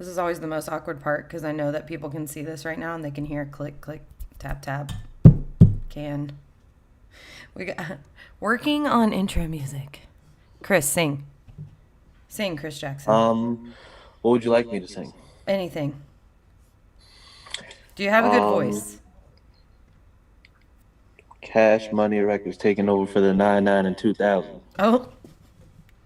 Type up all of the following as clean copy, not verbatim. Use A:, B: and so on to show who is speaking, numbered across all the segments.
A: This is always the most awkward part because I know that people can see this right now and they can hear click, click, tap, tap. We got working on intro music. Chris, sing. Sing, Chris Jackson.
B: What would you like me to sing?
A: Anything. Do you have a good voice?
B: Cash Money Records taking over for the 99 and 2000.
A: Oh.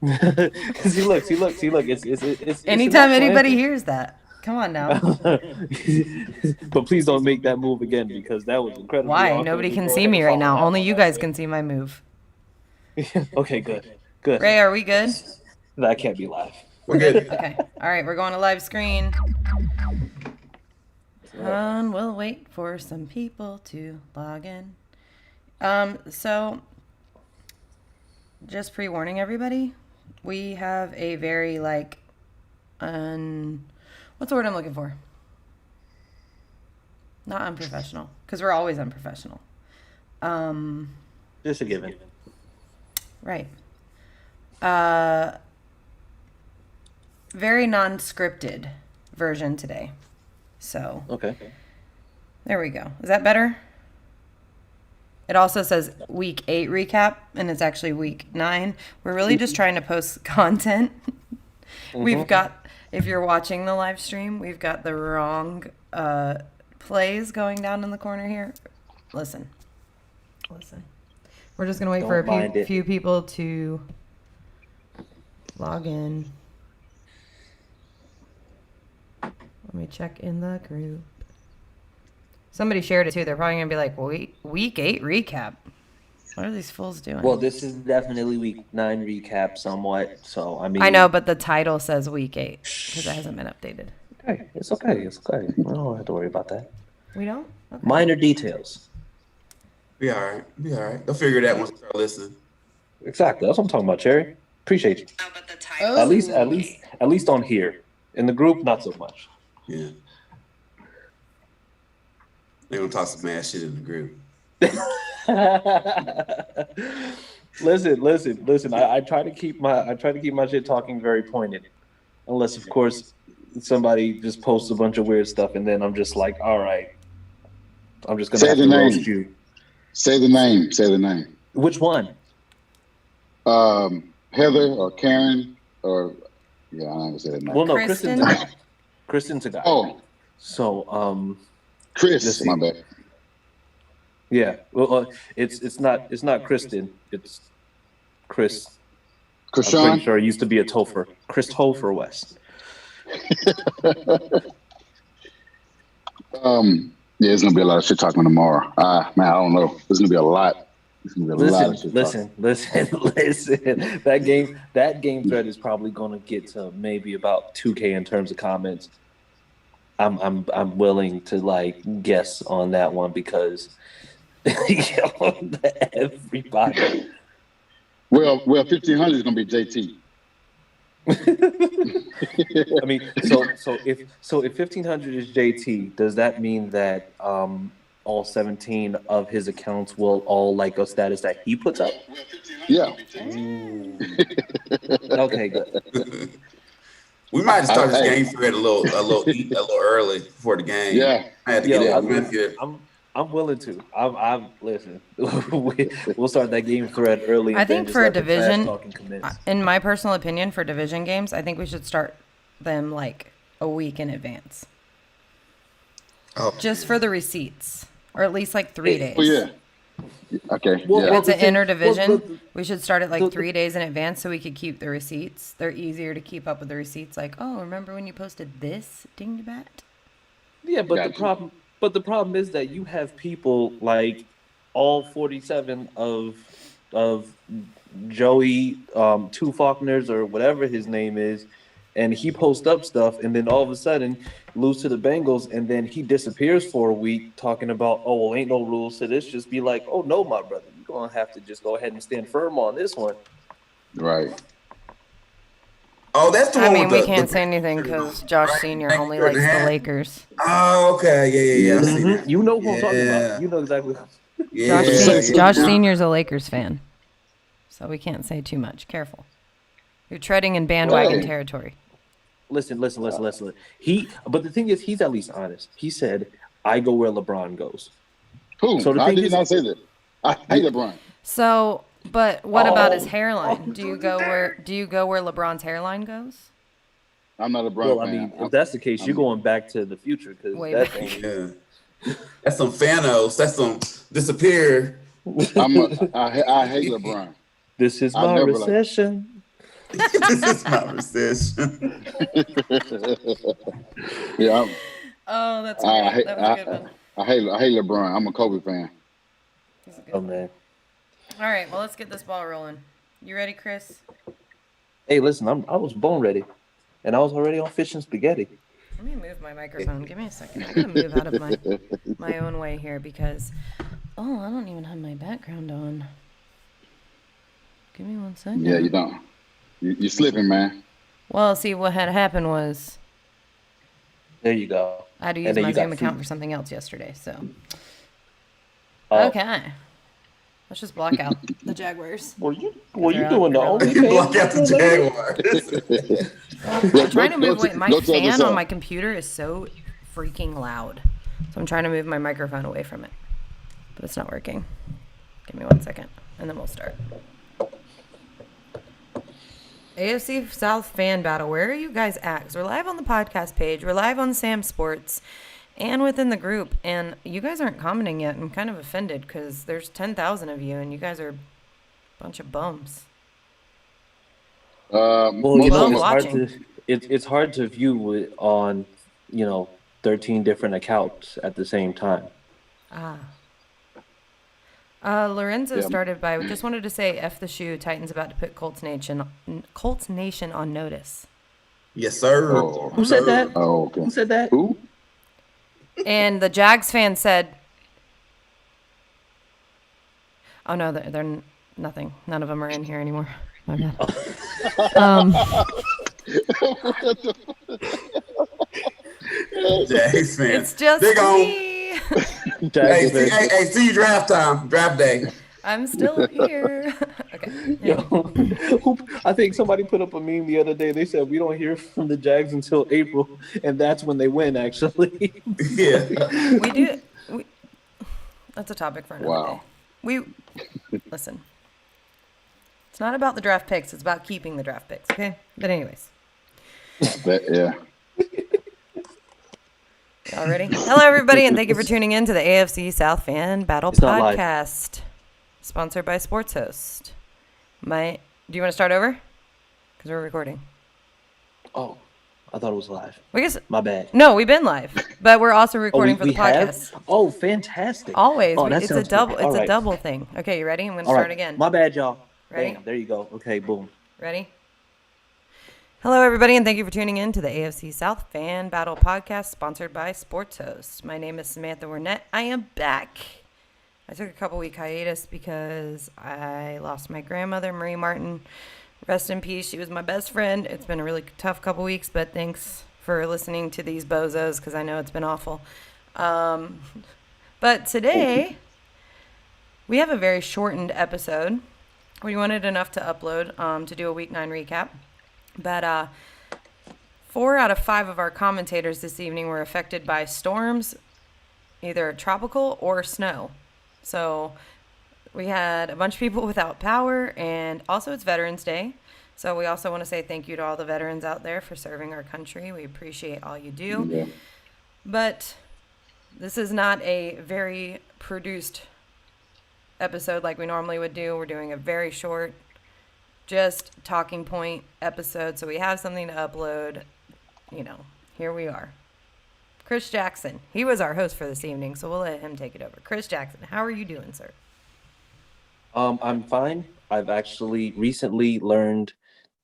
B: Because he looks. It's
A: anytime anybody hears that. Come on now.
B: But please don't make that move again because that was incredible.
A: Why? Nobody can see me right now. Only you guys can see my move.
B: Okay, good.
A: Ray, are we good?
B: That can't be live.
C: We're good.
A: Okay. All right, we're going to live screen. And we'll wait for some people to log in. So just pre-warning everybody, we have a very what's the word I'm looking for? Not unprofessional, because we're always unprofessional.
B: Just a given.
A: Right. Very non-scripted version today. So.
B: Okay.
A: There we go. Is that better? It also says week 8 recap, and it's actually week 9. We're really just trying to post content. We've got, if you're watching the live stream, we've got the wrong plays going down in the corner here. Listen. We're just going to wait for a few people to log in. Let me check in the group. Somebody shared it too. They're probably going to be like, week 8 recap. What are these fools doing?
B: Well, this is definitely week 9 recap somewhat. So, I mean.
A: I know, but the title says week 8 because it hasn't been updated.
B: Okay, it's okay. We don't have to worry about that.
A: We don't? Okay.
B: Minor details.
C: Be all right. They'll figure that once they start listening.
B: Exactly. That's what I'm talking about, Cherry. Appreciate you.
A: Oh, but the title.
B: At least on here. In the group, not so much.
C: Yeah. They gonna talk some mad shit in the group.
B: Listen. I try to keep my shit talking very pointed, unless of course somebody just posts a bunch of weird stuff, and then I'm just like, all right, I'm just gonna have to roast you.
D: Say the name.
B: Which one?
D: Heather or Karen or I don't know say that name.
B: Well, no,
A: Kristen.
B: Kristen's a guy.
D: Oh,
B: so
D: Chris, my bad.
B: Yeah, well, it's not Kristen. It's Chris.
D: Krishan?
B: I'm pretty sure it used to be a Topher. Christopher West.
D: Yeah, there's gonna be a lot of shit talking tomorrow. Man, I don't know. There's gonna be a lot.
B: Listen. That game thread is probably gonna get to maybe about 2K in terms of comments. I'm willing to guess on that one because everybody.
D: Well, 1500 is gonna be JT.
B: I mean, so if 1500 is JT, does that mean that all 17 of his accounts will all like a status that he puts up?
D: Yeah.
B: Okay, good.
C: We might start this game thread a little early before the game.
D: Yeah.
C: I had to get it with you.
B: I'm willing to. I'm listen. We'll start that game thread early.
A: I think for a division, in my personal opinion, for division games, I think we should start them a week in advance.
C: Oh.
A: Just for the receipts, or at least 3 days.
D: Oh yeah. Okay.
B: Well,
A: If it's an interdivision,
B: well,
A: we should start it 3 days in advance so we could keep the receipts. They're easier to keep up with the receipts. Remember when you posted this dingbat?
B: Yeah, but the problem is that you have people all 47 of Joey, Two Faulkners or whatever his name is, and he posts up stuff, and then all of a sudden lose to the Bengals, and then he disappears for a week talking about, oh, well, ain't no rules to this. Just be like, oh no, my brother, you're gonna have to just go ahead and stand firm on this one.
D: Right.
C: Oh, that's the one.
A: I mean, we can't say anything because Josh Sr. only likes the Lakers.
C: Oh, okay, yeah.
B: Mm-hmm. You know who I'm talking about. You know exactly.
A: Josh Sr.'s a Lakers fan, so we can't say too much. Careful. You're treading in bandwagon territory.
B: Listen. But the thing is, he's at least honest. He said, "I go where LeBron goes."
D: Who?
B: So the
D: I
B: thing
D: did
B: is,
D: not say that. I hate LeBron.
A: So, but what about his
B: Oh.
A: hairline? Do you go where LeBron's hairline goes?
D: I'm not a LeBron
B: well, I
D: fan.
B: mean, if that's the case, you're going back to the future because
A: Way
B: that
A: back.
B: thing.
C: Yeah. That's some Thanos. That's some disappear.
D: I hate LeBron.
B: This is
D: I
B: my
D: never liked-
B: recession.
C: This is my recession.
D: Yeah,
A: Oh, that's
D: I
A: great.
D: hate
A: That was a good one.
D: I hate LeBron. I'm a Kobe fan.
A: That's a good
B: Oh
A: one.
B: man.
A: All right, well, let's get this ball rolling. You ready, Chris?
B: Hey, listen, I was bone ready, and I was already on fish and spaghetti.
A: Let me move my microphone. Give me a second. I gotta move out of my own way here because I don't even have my background on. Give me 1 second.
D: Yeah, you don't. You're slipping, man.
A: Well, see, what had happened was
B: There you go.
A: I had to
B: And
A: use
B: then
A: my
B: you got
A: Zoom account
B: food.
A: for something else yesterday. So
B: Oh.
A: okay, let's just block out the Jaguars.
B: Were you
A: They're
B: doing the
A: out.
B: only
C: Block out the Jaguars.
A: I'm trying to move away. My
D: go to the
A: fan on
D: side.
A: my computer is so freaking loud, so I'm trying to move my microphone away from it, but it's not working. Give me 1 second, and then we'll start. AFC South fan battle. Where are you guys at? 'Cause we're live on the podcast page. We're live on Sam Sports and within the group. And you guys aren't commenting yet. I'm kind of offended because there's 10,000 of you and you guys are a bunch of bums.
B: Well,
D: most
B: you know,
D: of
A: Love
D: them-
A: watching.
B: it's hard to view it on 13 different accounts at the same time.
A: Lorenzo
D: Yeah.
A: started by, just wanted to say, F the shoe. Titans about to put Colts Nation on notice.
C: Yes, sir.
D: Oh.
B: Who said that?
D: Oh, okay.
B: Who said that?
D: Who?
A: And the Jags fan said, oh no, they're nothing. None of them are in here anymore. My bad.
C: Jags fan.
A: It's just
C: Big on.
A: me.
C: Hey, see you draft time. Draft day.
A: I'm still here. Okay.
B: I think somebody put up a meme the other day. They said we don't hear from the Jags until April, and that's when they win. Actually,
C: Yeah.
A: We do. That's a topic for another
D: Wow.
A: day. Listen. It's not about the draft picks. It's about keeping the draft picks. Okay. But anyways,
D: Yeah.
A: y'all ready? Hello, everybody, and thank you for tuning in to the AFC South Fan Battle
B: It's not live.
A: Podcast, sponsored by Sports Host. Do you want to start over? Because we're recording.
B: oh, I thought it was live.
A: We guess.
B: My bad.
A: No, we've been live, but we're also recording for the
B: have?
A: podcast.
B: Oh, fantastic!
A: Always.
B: Oh, that
A: It's a
B: sounds
A: double.
B: good.
A: It's
B: All
A: a
B: right.
A: double thing. Okay, you ready? I'm going to
B: All
A: start
B: right.
A: again.
B: My bad, y'all.
A: Ready?
B: Bam, there you go. Okay, boom.
A: Ready? Hello, everybody, and thank you for tuning in to the AFC South Fan Battle Podcast, sponsored by Sports Host. My name is Samantha Wernette. I am back. I took a couple-week hiatus because I lost my grandmother, Marie Martin. Rest in peace. She was my best friend. It's been a really tough couple weeks, but thanks for listening to these bozos because I know it's been awful. But today, we have a very shortened episode. We wanted enough to upload to do a Week 9 recap. But 4 out of 5 of our commentators this evening were affected by storms, either tropical or snow. So we had a bunch of people without power, and also it's Veterans Day. So we also want to say thank you to all the veterans out there for serving our country. We appreciate all you do.
D: Yeah.
A: But this is not a very produced episode like we normally would do. We're doing a very short, just talking point episode. So we have something to upload. Here we are. Chris Jackson. He was our host for this evening, so we'll let him take it over. Chris Jackson, how are you doing, sir?
B: I'm fine. I've actually recently learned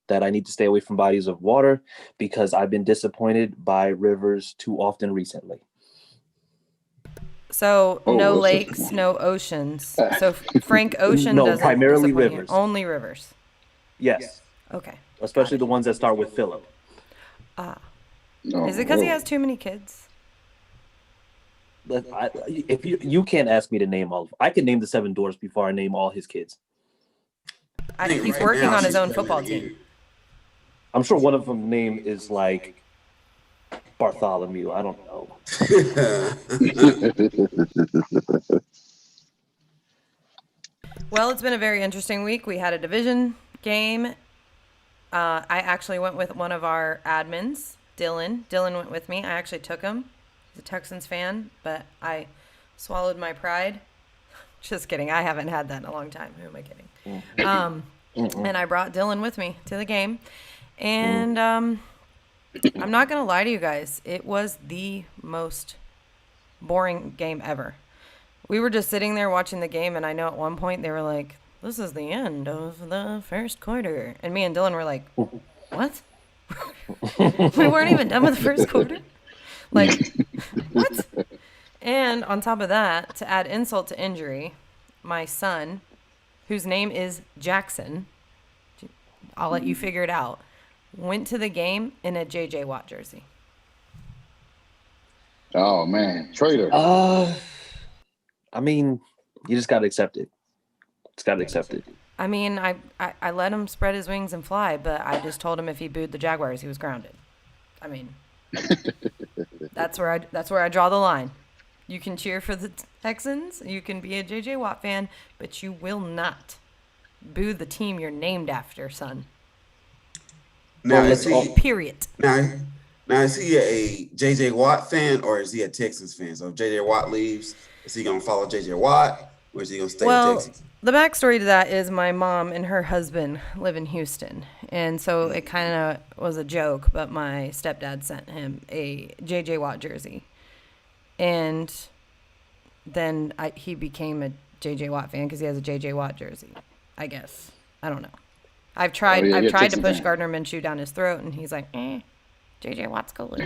B: that I need to stay away from bodies of water because I've been disappointed by rivers too often recently.
A: So
D: Oh,
A: no
D: what's
A: lakes,
D: this?
A: no oceans. So Frank Ocean
B: No,
A: doesn't
B: primarily
A: disappoint you.
B: rivers.
A: Only rivers.
B: Yes,
A: Okay.
B: especially the ones that start with Philip.
D: Oh,
A: Is it because he
D: whoa.
A: has too many kids?
B: If you can't ask me to name all, I can name the 7 Dwarfs before I name all his kids.
C: I think
A: He's
C: right
A: working
C: now
A: on his
C: she's
A: own
C: better
A: football
C: than
A: team.
C: you.
B: I'm sure one of them name is like Bartholomew. I don't know.
A: Well, it's been a very interesting week. We had a division game. I actually went with one of our admins, Dylan. Dylan went with me. I actually took him. He's a Texans fan, but I swallowed my pride. Just kidding. I haven't had that in a long time. Who am I kidding? And I brought Dylan with me to the game. And I'm not going to lie to you guys. It was the most boring game ever. We were just sitting there watching the game, and I know at one point they were like, "This is the end of the first quarter." And me and Dylan were like, "What?" We weren't even done with the first quarter. Like, what? And on top of that, to add insult to injury, my son, whose name is Jackson, I'll let you figure it out, went to the game in a J.J. Watt jersey.
D: Oh man, traitor.
B: I mean, you just gotta accept it. Just gotta accept it.
A: I mean, I let him spread his wings and fly, but I just told him if he booed the Jaguars, he was grounded. I mean, that's where I draw the line. You can cheer for the Texans, you can be a J.J. Watt fan, but you will not boo the team you're named after, son.
C: Now is he
A: Period.
C: now is he a J.J. Watt fan or is he a Texans fan? So if J.J. Watt leaves, is he gonna follow J.J. Watt or is he gonna stay with Texas?
A: The backstory to that is my mom and her husband live in Houston. And so it kind of was a joke, but my stepdad sent him a J.J. Watt jersey. And then he became a J.J. Watt fan because he has a J.J. Watt jersey, I guess. I don't know. I've tried to push Gardner Minshew down his throat, and he's like, J.J. Watt's cool.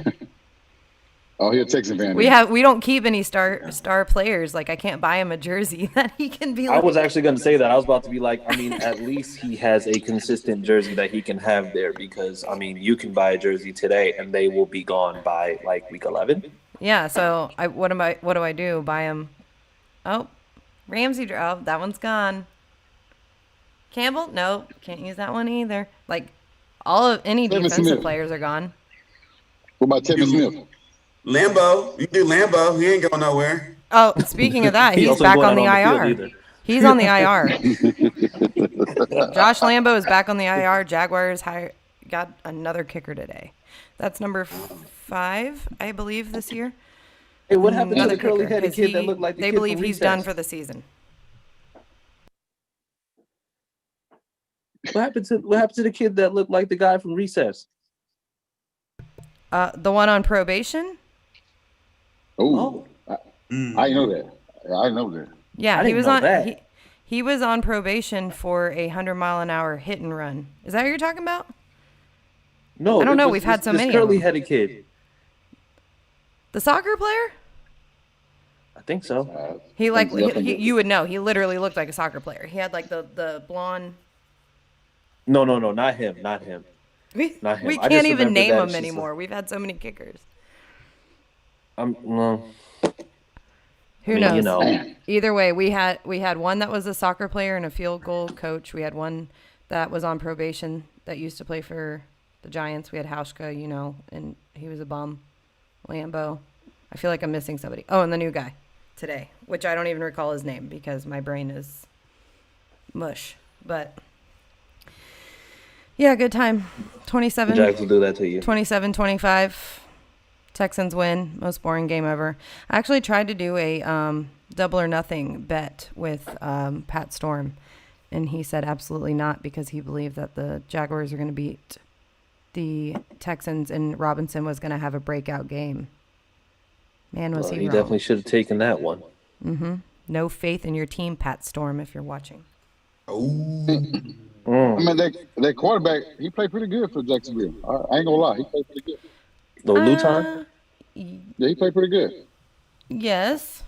D: Oh, he's a Texan fan.
A: We don't keep any star players. Like, I can't buy him a jersey that he can be like.
B: I was actually going to say that. I was about to be like, I mean, at least he has a consistent jersey that he can have there because, I mean, you can buy a jersey today and they will be gone by like week 11.
A: Yeah, so what do I do? Buy him? Oh, Ramsey. Oh, that one's gone. Campbell? Nope, can't use that one either. Like, any defensive players are gone.
D: What about Tevin Smith?
C: Lambo, you can do Lambo. He ain't going nowhere.
A: Oh, speaking of that, he's back on the IR. He's on the IR. Josh Lambo is back on the IR. Jaguars got another kicker today. That's number 5, I believe, this year.
B: Hey, what happened to the curly-headed kid that looked like the
A: They
B: kid
A: believe
B: from
A: he's
B: Recess?
A: done for the season.
B: What happened to the kid that looked like the guy from Recess?
A: The one on probation?
D: Oh, I didn't know that. I know that.
A: Yeah,
B: I
A: he
B: didn't
A: was
B: know
A: on.
B: that.
A: He was on probation for a 100-mile-an-hour hit and run. Is that what you're talking about?
B: No,
A: I don't
B: it
A: know.
B: was
A: We've had so
B: this
A: many of them.
B: curly-headed kid.
A: The soccer player?
B: I think so.
A: You would know. He literally looked like a soccer player. He had like the blonde.
B: No, not him. Not him.
A: We
B: Not him. I
A: can't
B: just
A: even
B: remember
A: name
B: that
A: them
B: it's just
A: anymore. We've had so many kickers.
B: No.
A: Who
B: I mean,
A: knows?
B: you know.
A: Either way, we had one that was a soccer player and a field goal coach. We had one that was on probation that used to play for the Giants. We had Hauschka, and he was a bum. Lambo. I feel like I'm missing somebody. Oh, and the new guy today, which I don't even recall his name because my brain is mush. But yeah, good time. 27.
B: Jags will do that to you.
A: 27-25. Texans win. Most boring game ever. I actually tried to do a double or nothing bet with Pat Storm, and he said absolutely not because he believed that the Jaguars are going to beat the Texans and Robinson was going to have a breakout game. Man, was he wrong.
B: Definitely should have taken that one.
A: Mm-hmm. No faith in your team, Pat Storm, if you're watching.
C: Oh.
D: I mean, that quarterback, he played pretty good for Jacksonville. I ain't gonna lie, he played pretty good.
B: The Luton?
D: Yeah, he played pretty good.
A: Yes.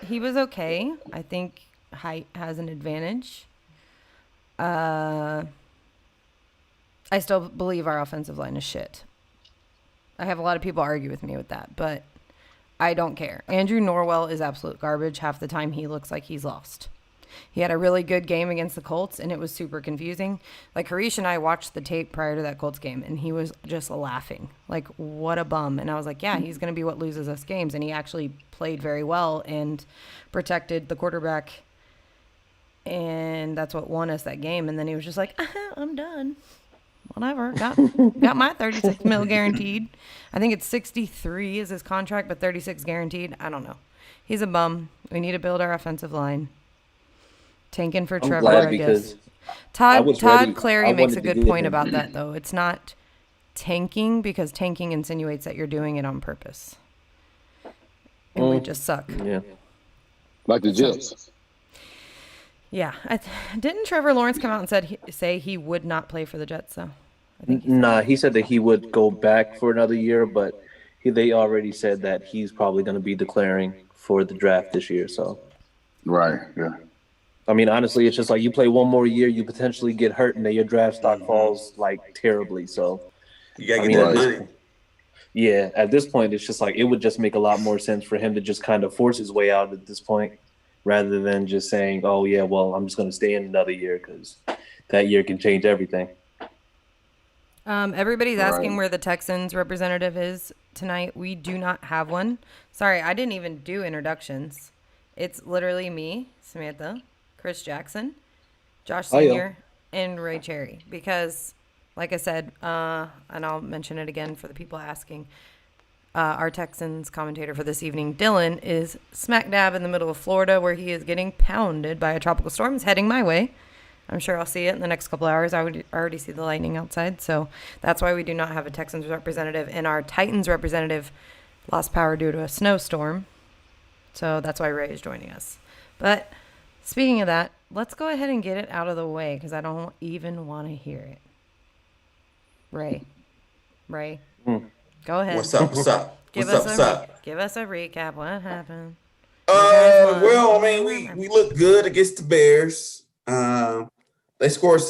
A: He was okay. I think height has an advantage. I still believe our offensive line is shit. I have a lot of people argue with me with that, but I don't care. Andrew Norwell is absolute garbage. Half the time he looks like he's lost. He had a really good game against the Colts, and it was super confusing. Like, Harish and I watched the tape prior to that Colts game, and he was just laughing. Like, what a bum. And I was like, yeah, he's going to be what loses us games. And he actually played very well and protected the quarterback, and that's what won us that game. And then he was just like, I'm done. Whatever. Got my 36 mil guaranteed. I think it's 63 is his contract, but 36 guaranteed. I don't know. He's a bum. We need to build our offensive line. Tanking for Trevor, I guess. Todd Clary makes a good point about that, though. It's not tanking, because tanking insinuates that you're doing it on purpose. And we just suck.
B: Yeah.
D: Like the Jets.
A: Yeah. Didn't Trevor Lawrence come out and say he would not play for the Jets, though?
B: He said that he would go back for another year, but they already said that he's probably going to be declaring for the draft this year. So,
D: right, yeah.
B: I mean, honestly, it's just like you play one more year, you potentially get hurt, and then your draft stock falls like terribly. So,
C: You gotta get that money.
B: Yeah, at this point, it's just like it would just make a lot more sense for him to just kind of force his way out at this point, rather than just saying, "Oh yeah, well, I'm just going to stay in another year," because that year can change everything.
A: Everybody's asking where the Texans representative is tonight. We do not have one. Sorry, I didn't even do introductions. It's literally me, Samantha, Chris Jackson, Josh Sr., and Ray Cherry. Because, like I said, and I'll mention it again for the people asking, our Texans commentator for this evening, Dylan, is smack dab in the middle of Florida, where he is getting pounded by a tropical storm. It's heading my way. I'm sure I'll see it in the next couple hours. I would already see the lightning outside. So that's why we do not have a Texans representative. And our Titans representative lost power due to a snowstorm. So that's why Ray is joining us. But speaking of that, let's go ahead and get it out of the way, because I don't even want to hear it. Ray, go ahead.
C: What's up?
A: Give us a recap. What happened?
C: Well, I mean, we look good against the Bears. They scored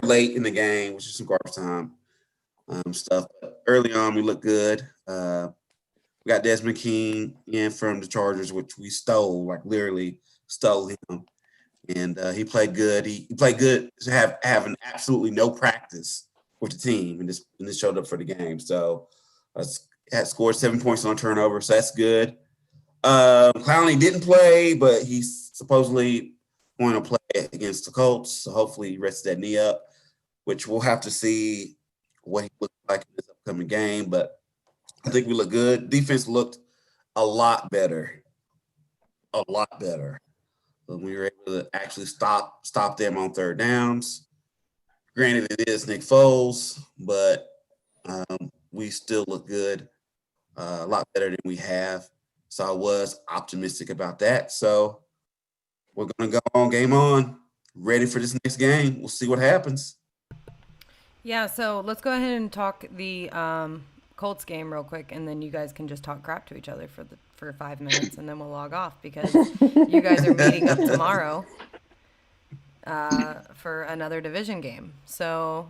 C: late in the game, which is some garbage time stuff. But early on, we looked good. We got Desmond King in from the Chargers, which we literally stole him, and he played good. He played good to having absolutely no practice with the team, and this showed up for the game. So had scored 7 points on turnover, so that's good. Clowney didn't play, but he's supposedly going to play against the Colts, so hopefully he rests that knee up, which we'll have to see what he looks like in this upcoming game. But I think we look good. Defense looked a lot better. We were able to actually stop them on third downs. Granted, it is Nick Foles, but we still look good, a lot better than we have. So I was optimistic about that. So we're going to go on, game on, ready for this next game. We'll see what happens.
A: Yeah, so let's go ahead and talk the Colts game real quick, and then you guys can just talk crap to each other for 5 minutes, and then we'll log off, because you guys are meeting up tomorrow for another division game. So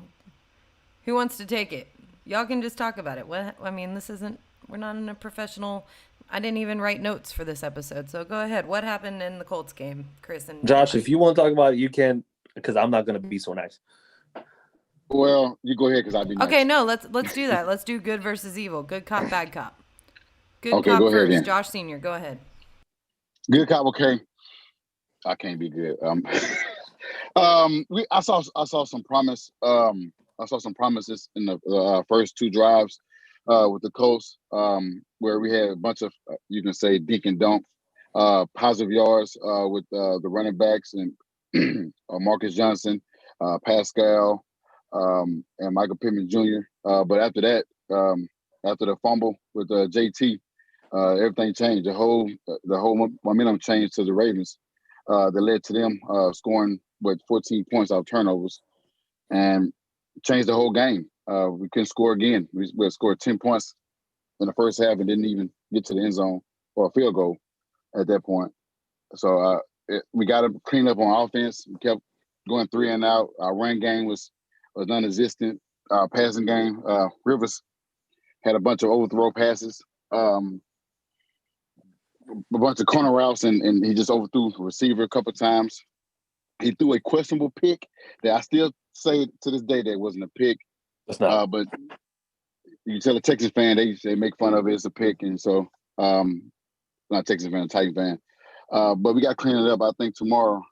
A: who wants to take it? Y'all can just talk about it. We're not in a professional. I didn't even write notes for this episode, so go ahead. What happened in the Colts game, Chris and
B: Josh? If you want to talk about it, you can, because I'm not going to be so nice.
D: Well, you go ahead, because I'll be nice.
A: Okay, no, let's do that. Let's do good versus evil. Good cop, bad cop. Good
D: Okay,
A: cop
D: go ahead
A: first.
D: then.
A: Josh Sr., go ahead.
D: Good cop, okay. I can't be good. I saw some promise. I saw some promises in the first two drives with the Colts, where we had a bunch of, you can say, dink and dunk, positive yards with the running backs and Marcus Johnson, Pascal, and Michael Pittman Jr. But after that, after the fumble with JT, everything changed. The whole momentum changed to the Ravens. That led to them scoring 14 points off turnovers, and changed the whole game. We couldn't score again. We scored 10 points in the first half and didn't even get to the end zone or a field goal at that point. So we got to clean up on offense. We kept going 3 and out. Our run game was non-existent. Passing game, Rivers had a bunch of overthrow passes. a bunch of corner routes, and he just overthrew the receiver a couple of times. He threw a questionable pick that I still say to this day that it wasn't a pick.
B: It's not.
D: But you tell a Texas fan, they make fun of it. It's a pick, and so not a Texas fan, a Titan fan. But we got to clean it up. I think tomorrow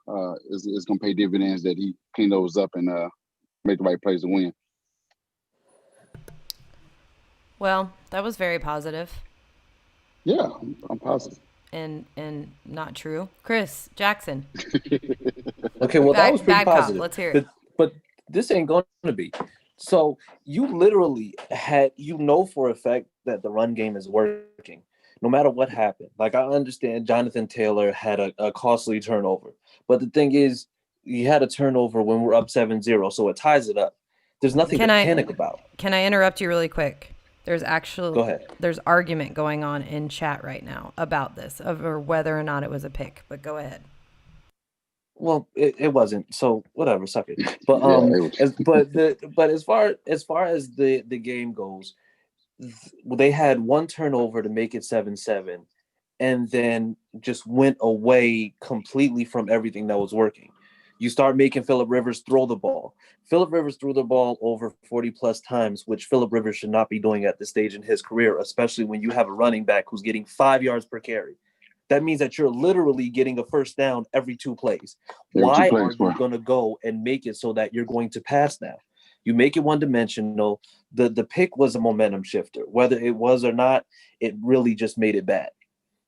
D: is going to pay dividends that he cleaned those up and make the right plays to win.
A: Well, that was very positive.
D: Yeah, I'm positive.
A: And not true. Chris Jackson.
B: Okay, well, that was pretty
A: bad cop.
B: positive.
A: Let's hear it.
B: But this ain't going to be. So you literally for a fact that the run game is working, no matter what happened. Like, I understand Jonathan Taylor had a costly turnover. But the thing is, he had a turnover when we're up 7-0, so it ties it up. There's nothing to panic about.
A: Can I interrupt you really quick? Go ahead. There's argument going on in chat right now about this, or whether or not it was a pick. But go ahead.
B: Well, it wasn't. So whatever, suck it. But as far as the game goes, they had one turnover to make it 7-7, and then just went away completely from everything that was working. You start making Phillip Rivers throw the ball. Phillip Rivers threw the ball over 40-plus times, which Phillip Rivers should not be doing at this stage in his career, especially when you have a running back who's getting 5 yards per carry. That means that you're literally getting a first down every 2 plays. Why are you going to go and make it so that you're going to pass now? You make it one-dimensional. The pick was a momentum shifter. Whether it was or not, it really just made it bad.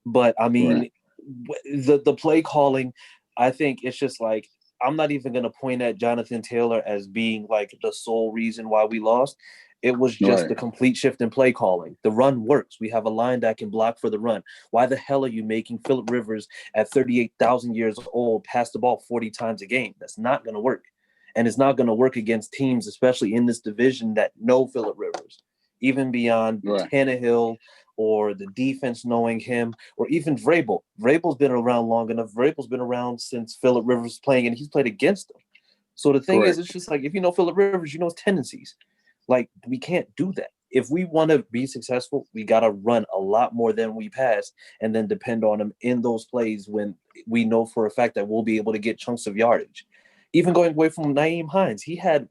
B: But, I mean, the play calling, I think it's just like, I'm not even going to point at Jonathan Taylor as being like the sole reason why we lost. It was just the complete shift in play calling. The run works. We have a line that can block for the run. Why the hell are you making Phillip Rivers at 38,000 years old pass the ball 40 times a game? That's not going to work. And it's not going to work against teams, especially in this division, that know Phillip Rivers, even beyond Tannehill or the defense knowing him, or even Vrabel. Vrabel's been around long enough. Vrabel's been around since Phillip Rivers playing, and he's played against him. So the thing is, it's just like, if you know Phillip Rivers, you know his tendencies. Like, we can't do that. If we want to be successful, we got to run a lot more than we pass, and then depend on him in those plays when we know for a fact that we'll be able to get chunks of yardage. Even going away from Nyheim Hines, he had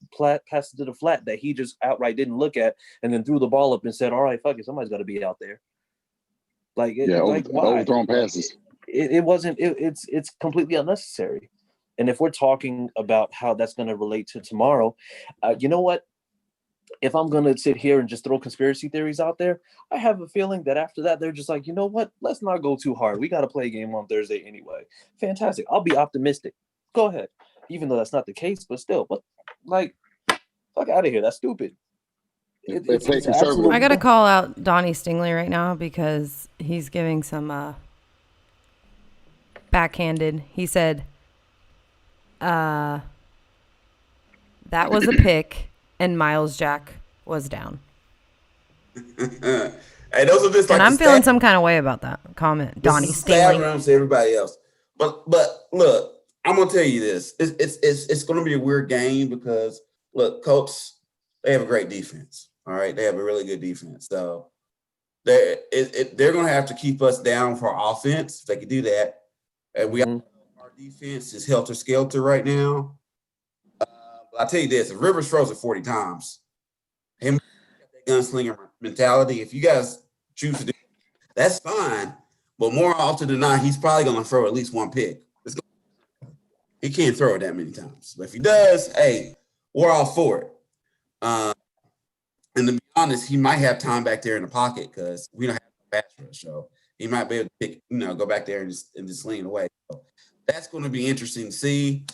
B: passes to the flat that he just outright didn't look at, and then threw the ball up and said, all right, fuck it, somebody's got to be out there. Like,
D: overthrown passes.
B: It's completely unnecessary. And if we're talking about how that's going to relate to tomorrow, you know what? If I'm going to sit here and just throw conspiracy theories out there, I have a feeling that after that, they're just like, you know what? Let's not go too hard. We got to play a game on Thursday anyway. Fantastic. I'll be optimistic. Go ahead. Even though that's not the case, but still, fuck out of here. That's stupid.
A: I got to call out Donnie Stingley right now because he's giving some backhanded. He said, that was a pick and Miles Jack was down.
C: Hey, those are just like,
A: and I'm feeling some kind of way about that comment. Donnie Stingley.
C: To everybody else. But look, I'm gonna tell you this. It's gonna be a weird game because look, Colts, they have a great defense. All right, they have a really good defense. So they're gonna have to keep us down for our offense. If they can do that, and our defense is helter skelter right now. But I'll tell you this: if Rivers throws it 40 times, him that gunslinger mentality. If you guys choose to do, that's fine. But more often than not, he's probably gonna throw at least one pick. He can't throw it that many times. But if he does, hey, we're all for it. And to be honest, he might have time back there in the pocket because we don't have a pass rush. So he might be able to pick, go back there and just lean away. So that's going to be interesting to see.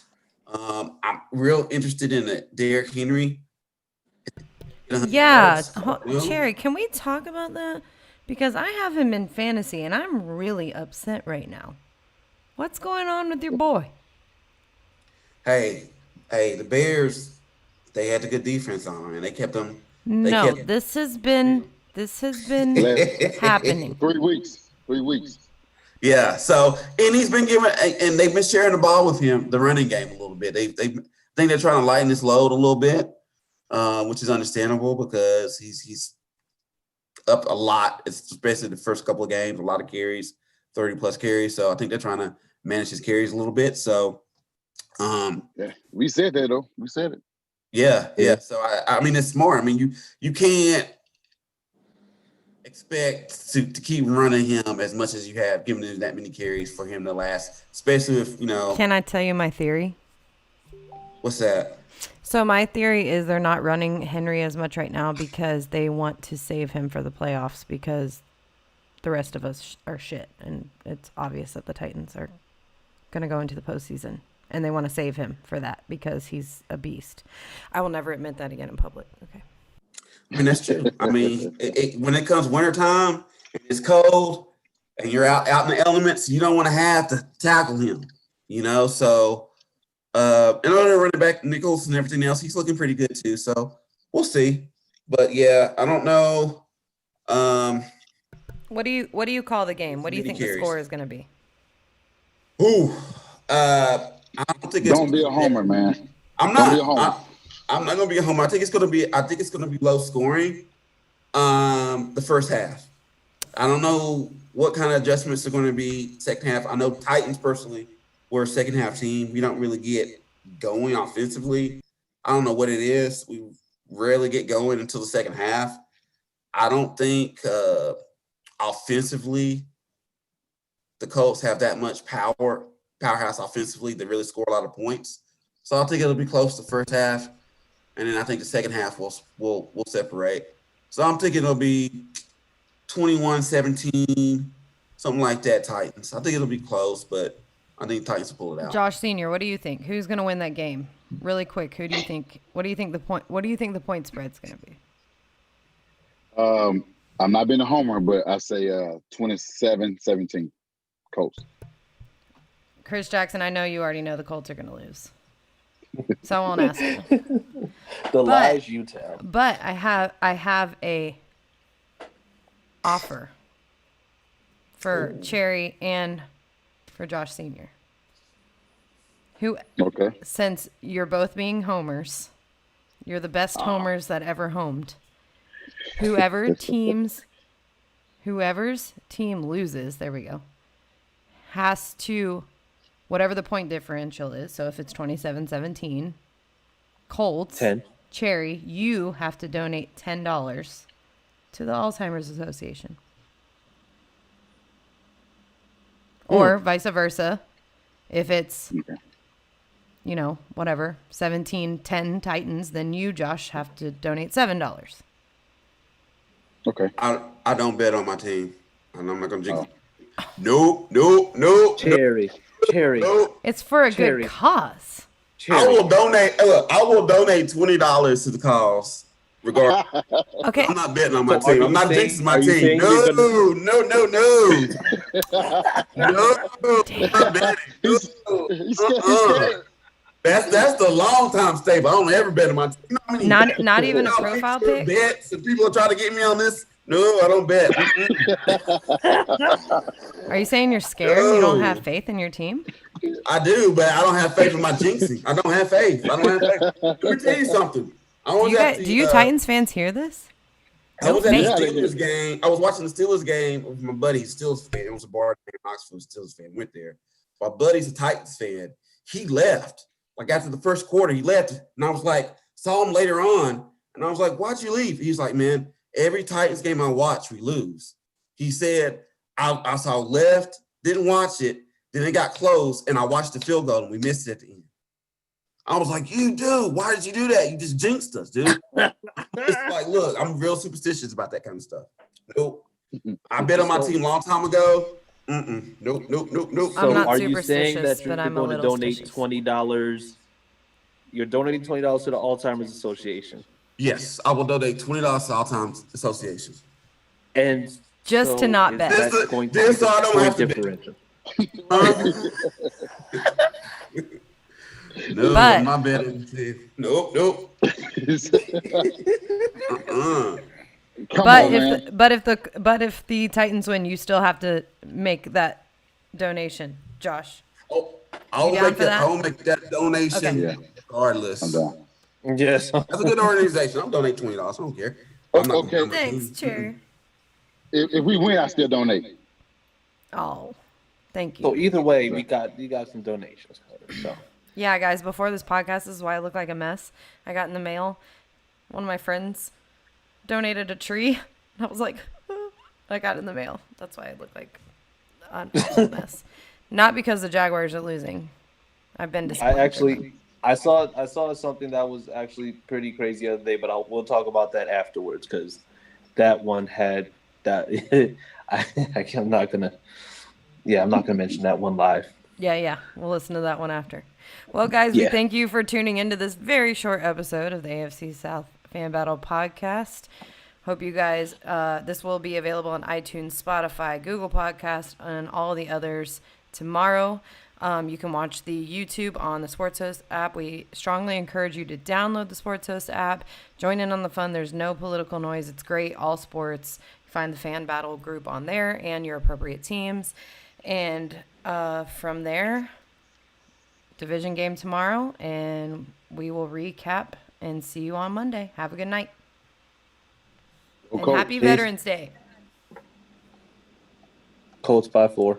C: I'm real interested in the Derrick Henry.
A: Yeah. Cherry, can we talk about that? Because I have him in fantasy, and I'm really upset right now. What's going on with your boy?
C: Hey, the Bears, they had a good defense on them, and they kept them.
A: This has been happening.
D: 3 weeks. 3 weeks.
C: Yeah. So, and he's been and they've been sharing the ball with him, the running game a little bit. They think they're trying to lighten his load a little bit, which is understandable because he's up a lot, especially the first couple of games, a lot of carries. 30 plus carries. So I think they're trying to manage his carries a little bit. So,
D: Yeah, we said that though. We said it.
C: yeah. So I mean, it's smart. I mean, you can't expect to keep running him as much as you have, giving him that many carries for him to last, especially if
A: Can I tell you my theory?
C: What's that?
A: So my theory is they're not running Henry as much right now because they want to save him for the playoffs because the rest of us are shit. And it's obvious that the Titans are going to go into the postseason. And they want to save him for that because he's a beast. I will never admit that again in public. Okay.
C: I mean, that's true. I mean, when it comes wintertime and it's cold and you're out in the elements, you don't want to have to tackle him, So, and other running back Nichols and everything else, he's looking pretty good too. So we'll see. But yeah, I don't know.
A: What do you call the game? What do you think the score is going to be?
C: Ooh, I don't think it's.
D: Don't be a homer, man.
C: I'm not. Don't be a homer. I'm not gonna be a homer. I think it's gonna be low scoring. The first half. I don't know what kind of adjustments are going to be second half. I know Titans personally, we're a second half team. We don't really get going offensively. I don't know what it is. We rarely get going until the second half. I don't think offensively the Colts have that much powerhouse offensively to really score a lot of points. So I think it'll be close to first half. And then I think the second half will separate. So I'm thinking it'll be 21-17, something like that, Titans. I think it'll be close, but I think Titans will pull it out.
A: Josh Senior, what do you think? Who's going to win that game? Really quick, who do you think? What do you think the point spread's going to be?
D: I'm not being a homer, but I say 27-17 Colts.
A: Chris Jackson, I know you already know the Colts are going to lose. So I won't ask you.
B: Lies you tell.
A: But I have a offer for Cherry and for Josh Senior. Since you're both being homers, you're the best homers that ever homed. Whoever's team loses, there we go, has to, whatever the point differential is, so if it's 27-17, Colts,
B: 10.
A: Cherry, you have to donate $10 to the Alzheimer's Association. Or vice versa. If it's, whatever, 17-10 Titans, then you, Josh, have to donate $7.
D: Okay.
C: I don't bet on my team. And I'm not going to jinx it. Nope.
B: Cherry.
C: Nope.
A: It's for a good cause.
C: I will donate $20 to the cause. Regardless.
A: Okay.
C: I'm not betting on my team. I'm not jinxing my team. No. No. I'm not betting. That's the long time staple. I don't ever bet on my team.
A: Not even a profile pick?
C: Bets and people are trying to get me on this. No, I don't bet.
A: Are you saying you're scared? No. You don't have faith in your team?
C: I do, but I don't have faith in my jinxing. I don't have faith. Let me tell you something.
A: Do you Titans fans hear this?
C: I was at the Steelers game. I was watching the Steelers game with my buddy, Steelers fan. It was a bar in Oxford, Steelers fan. Went there. My buddy's a Titans fan. He left. Like after the first quarter, he left. And I was like, saw him later on. And I was like, why'd you leave? He's like, man, every Titans game I watch, we lose. He said, I saw left, didn't watch it. Then it got close, and I watched the field goal, and we missed it at the end. I was like, you dude, why did you do that? You just jinxed us, dude. It's like, look, I'm real superstitious about that kind of stuff. Nope. I bet on my team a long time ago. Nope.
A: I'm not
B: are
A: superstitious,
B: you saying that you're
A: going
B: to donate $20? You're donating $20 to the Alzheimer's Association.
C: Yes, I will donate $20 to Alzheimer's Association.
B: And
A: just to not bet.
C: So I don't have to differential. No,
A: but,
C: I'm not betting. Nope.
A: But if the Titans win, you still have to make that donation, Josh.
C: I'll make that donation regardless.
D: I'm down.
B: Yes.
C: That's a good organization. I'll donate $20. I don't care.
D: Okay.
A: Thanks, Cherry.
D: If we win, I still donate.
A: Oh. Thank you.
B: So either way, you got some donations covered. So
A: Yeah, guys, before this podcast, this is why I look like a mess. I got in the mail. One of my friends donated a tree. I was like, I got it in the mail. That's why I look like an awful mess. Not because the Jaguars are losing. I've been disappointed.
B: I saw something that was actually pretty crazy the other day, but we'll talk about that afterwards because that one had that. I'm not gonna mention that one live.
A: Yeah. We'll listen to that one after. Well, guys, we thank you for tuning into this very short episode of the AFC South Fan Battle podcast. Hope you guys, this will be available on iTunes, Spotify, Google Podcast, and all the others tomorrow. You can watch the YouTube on the Sports Host app. We strongly encourage you to download the Sports Host app. Join in on the fun. There's no political noise. It's great. All sports. Find the Fan Battle group on there and your appropriate teams. And from there, division game tomorrow, and we will recap and see you on Monday. Have a good night. And happy Veterans Day.
B: Colts 5-4.